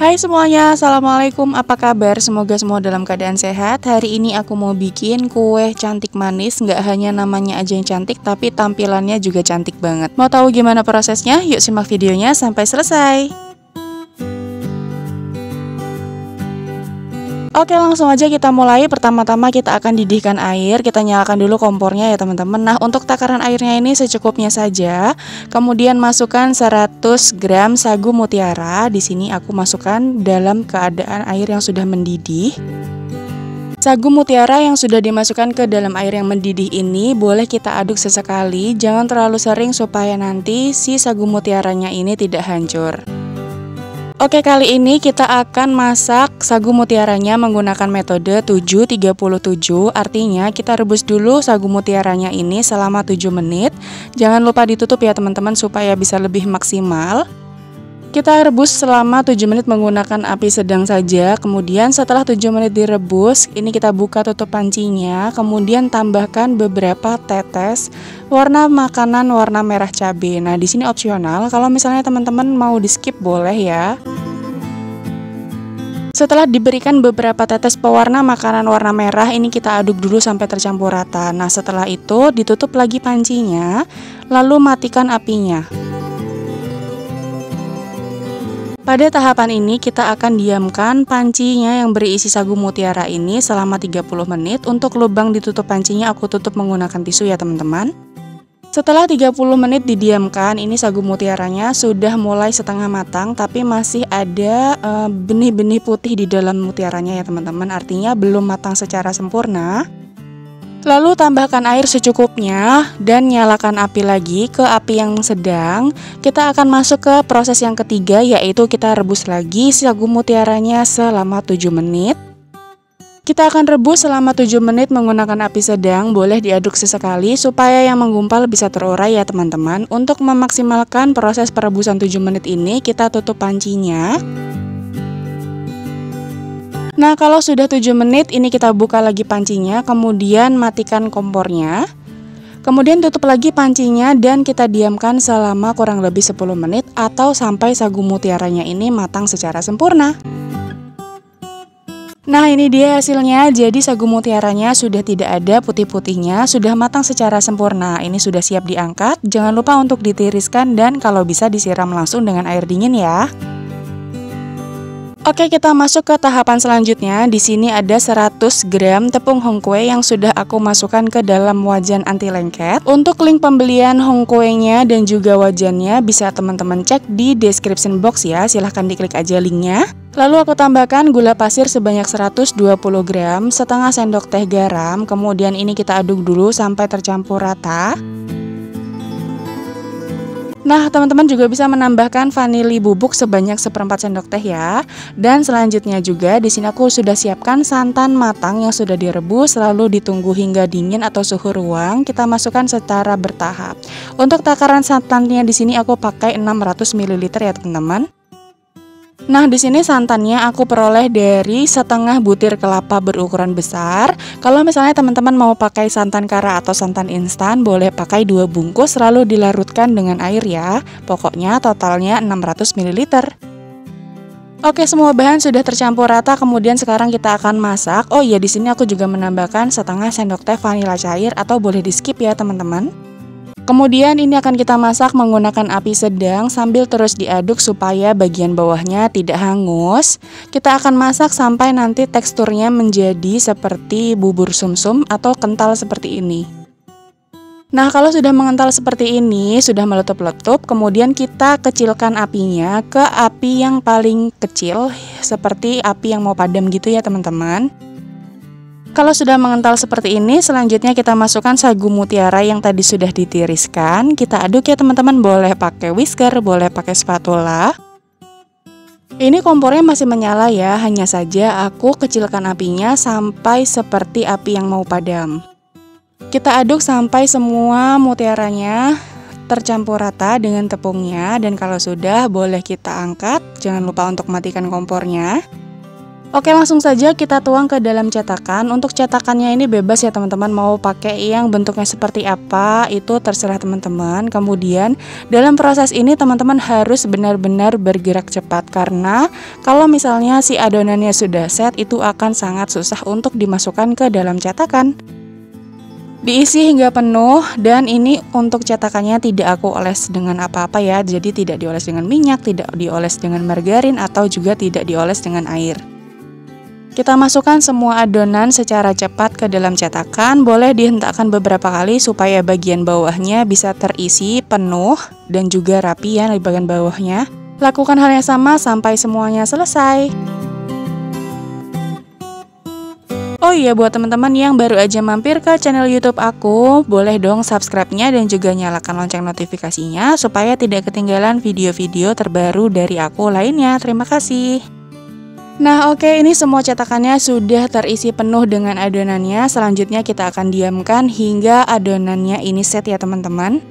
Hai semuanya, Assalamualaikum, apa kabar? Semoga semua dalam keadaan sehat. Hari ini aku mau bikin kue cantik manis. Nggak hanya namanya aja yang cantik, tapi tampilannya juga cantik banget. Mau tahu gimana prosesnya? Yuk simak videonya sampai selesai. Oke, langsung aja kita mulai. Pertama-tama kita akan didihkan air. Kita nyalakan dulu kompornya ya teman-teman. Nah, untuk takaran airnya ini secukupnya saja. Kemudian masukkan 100 gram sagu mutiara. Di sini aku masukkan dalam keadaan air yang sudah mendidih. Sagu mutiara yang sudah dimasukkan ke dalam air yang mendidih ini boleh kita aduk sesekali. Jangan terlalu sering supaya nanti si sagu mutiaranya ini tidak hancur. Oke, kali ini kita akan masak sagu mutiaranya menggunakan metode 7-37. Artinya kita rebus dulu sagu mutiaranya ini selama 7 menit. Jangan lupa ditutup ya teman-teman supaya bisa lebih maksimal. Kita rebus selama 7 menit menggunakan api sedang saja. Kemudian setelah 7 menit direbus, ini kita buka tutup pancinya. Kemudian tambahkan beberapa tetes warna makanan warna merah cabai. Nah, di sini opsional. Kalau misalnya teman-teman mau di skip boleh ya. Setelah diberikan beberapa tetes pewarna makanan warna merah, ini kita aduk dulu sampai tercampur rata. Nah, setelah itu ditutup lagi pancinya, lalu matikan apinya. Pada tahapan ini kita akan diamkan pancinya yang berisi sagu mutiara ini selama 30 menit. Untuk lubang ditutup pancinya aku tutup menggunakan tisu ya teman-teman. Setelah 30 menit didiamkan, ini sagu mutiaranya sudah mulai setengah matang, tapi masih ada benih-benih putih di dalam mutiaranya ya teman-teman. Artinya belum matang secara sempurna. Lalu tambahkan air secukupnya dan nyalakan api lagi ke api yang sedang. Kita akan masuk ke proses yang ketiga, yaitu kita rebus lagi sagu mutiaranya selama 7 menit. Kita akan rebus selama 7 menit menggunakan api sedang, boleh diaduk sesekali supaya yang menggumpal bisa terurai ya teman-teman. Untuk memaksimalkan proses perebusan 7 menit ini, kita tutup pancinya. Nah, kalau sudah 7 menit, ini kita buka lagi pancinya, kemudian matikan kompornya. Kemudian tutup lagi pancinya dan kita diamkan selama kurang lebih 10 menit atau sampai sagu mutiaranya ini matang secara sempurna. Nah, ini dia hasilnya. Jadi sagu mutiaranya sudah tidak ada putih-putihnya, sudah matang secara sempurna. Ini sudah siap diangkat. Jangan lupa untuk ditiriskan dan kalau bisa disiram langsung dengan air dingin ya. Oke, kita masuk ke tahapan selanjutnya. Di sini ada 100 gram tepung hongkue yang sudah aku masukkan ke dalam wajan anti lengket. Untuk link pembelian hongkuenya dan juga wajannya bisa teman-teman cek di description box ya. Silahkan diklik aja linknya. Lalu aku tambahkan gula pasir sebanyak 120 gram, setengah sendok teh garam. Kemudian ini kita aduk dulu sampai tercampur rata. Nah, teman-teman juga bisa menambahkan vanili bubuk sebanyak 1/4 sendok teh ya. Dan selanjutnya juga di sini aku sudah siapkan santan matang yang sudah direbus, lalu ditunggu hingga dingin atau suhu ruang. Kita masukkan secara bertahap. Untuk takaran santannya di sini aku pakai 600 ml ya, teman-teman. Nah, di sini santannya aku peroleh dari setengah butir kelapa berukuran besar. Kalau misalnya teman-teman mau pakai santan kara atau santan instan, boleh pakai 2 bungkus lalu dilarutkan dengan air ya. Pokoknya totalnya 600 ml. Oke, semua bahan sudah tercampur rata. Kemudian sekarang kita akan masak. Oh iya, di sini aku juga menambahkan setengah sendok teh vanila cair atau boleh di skip ya teman-teman. Kemudian ini akan kita masak menggunakan api sedang sambil terus diaduk supaya bagian bawahnya tidak hangus. Kita akan masak sampai nanti teksturnya menjadi seperti bubur sumsum atau kental seperti ini. Nah, kalau sudah mengental seperti ini, sudah meletup-letup, kemudian kita kecilkan apinya ke api yang paling kecil, seperti api yang mau padam gitu ya teman-teman. Kalau sudah mengental seperti ini, selanjutnya kita masukkan sagu mutiara yang tadi sudah ditiriskan. Kita aduk ya teman-teman, boleh pakai whisker, boleh pakai spatula. Ini kompornya masih menyala ya, hanya saja aku kecilkan apinya sampai seperti api yang mau padam. Kita aduk sampai semua mutiaranya tercampur rata dengan tepungnya, dan kalau sudah boleh kita angkat. Jangan lupa untuk matikan kompornya. Oke, langsung saja kita tuang ke dalam cetakan. Untuk cetakannya ini bebas ya teman-teman, mau pakai yang bentuknya seperti apa itu terserah teman-teman. Kemudian dalam proses ini teman-teman harus benar-benar bergerak cepat, karena kalau misalnya si adonannya sudah set itu akan sangat susah untuk dimasukkan ke dalam cetakan. Diisi hingga penuh, dan ini untuk cetakannya tidak aku oles dengan apa-apa ya. Jadi tidak dioles dengan minyak, tidak dioles dengan margarin, atau juga tidak dioles dengan air. Kita masukkan semua adonan secara cepat ke dalam cetakan. Boleh dihentakkan beberapa kali supaya bagian bawahnya bisa terisi penuh dan juga rapi ya di bagian bawahnya. Lakukan hal yang sama sampai semuanya selesai. Oh iya, buat teman-teman yang baru aja mampir ke channel YouTube aku, boleh dong subscribe-nya dan juga nyalakan lonceng notifikasinya supaya tidak ketinggalan video-video terbaru dari aku lainnya. Terima kasih. Nah oke, ini semua cetakannya sudah terisi penuh dengan adonannya. Selanjutnya kita akan diamkan hingga adonannya ini set ya teman-teman.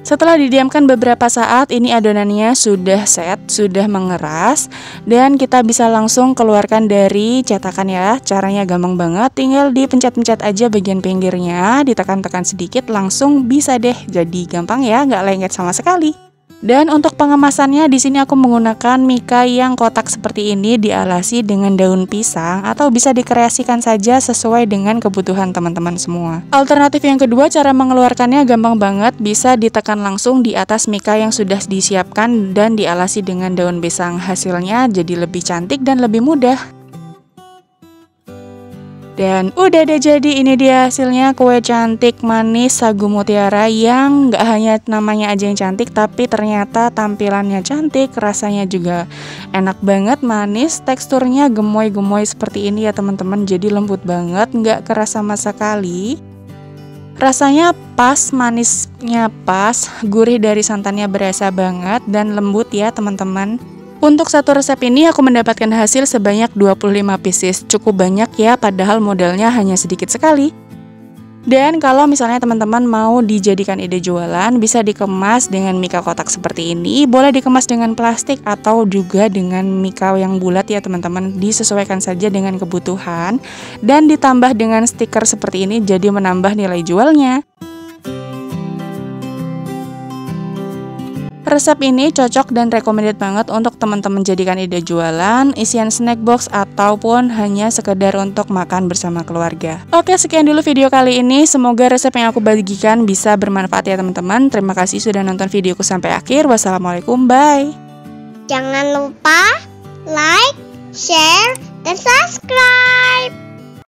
Setelah didiamkan beberapa saat, ini adonannya sudah set, sudah mengeras, dan kita bisa langsung keluarkan dari cetakan ya. Caranya gampang banget, tinggal dipencet-pencet aja bagian pinggirnya, ditekan-tekan sedikit, langsung bisa deh. Jadi gampang ya, nggak lengket sama sekali. Dan untuk pengemasannya di sini aku menggunakan mika yang kotak seperti ini, dialasi dengan daun pisang, atau bisa dikreasikan saja sesuai dengan kebutuhan teman-teman semua. Alternatif yang kedua, cara mengeluarkannya gampang banget, bisa ditekan langsung di atas mika yang sudah disiapkan dan dialasi dengan daun pisang. Hasilnya jadi lebih cantik dan lebih mudah. Dan udah deh, jadi ini dia hasilnya kue cantik manis sagu mutiara yang gak hanya namanya aja yang cantik, tapi ternyata tampilannya cantik, rasanya juga enak banget, manis, teksturnya gemoy-gemoy seperti ini ya teman-teman. Jadi lembut banget, gak keras sama sekali. Rasanya pas, manisnya pas, gurih dari santannya berasa banget, dan lembut ya teman-teman. Untuk satu resep ini aku mendapatkan hasil sebanyak 25 pieces. Cukup banyak ya, padahal modalnya hanya sedikit sekali. Dan kalau misalnya teman-teman mau dijadikan ide jualan, bisa dikemas dengan mika kotak seperti ini. Boleh dikemas dengan plastik atau juga dengan mika yang bulat ya teman-teman. Disesuaikan saja dengan kebutuhan. Dan ditambah dengan stiker seperti ini, jadi menambah nilai jualnya. Resep ini cocok dan recommended banget untuk teman-teman jadikan ide jualan, isian snack box, ataupun hanya sekedar untuk makan bersama keluarga. Oke, sekian dulu video kali ini. Semoga resep yang aku bagikan bisa bermanfaat ya teman-teman. Terima kasih sudah nonton videoku sampai akhir. Wassalamualaikum, bye. Jangan lupa like, share, dan subscribe.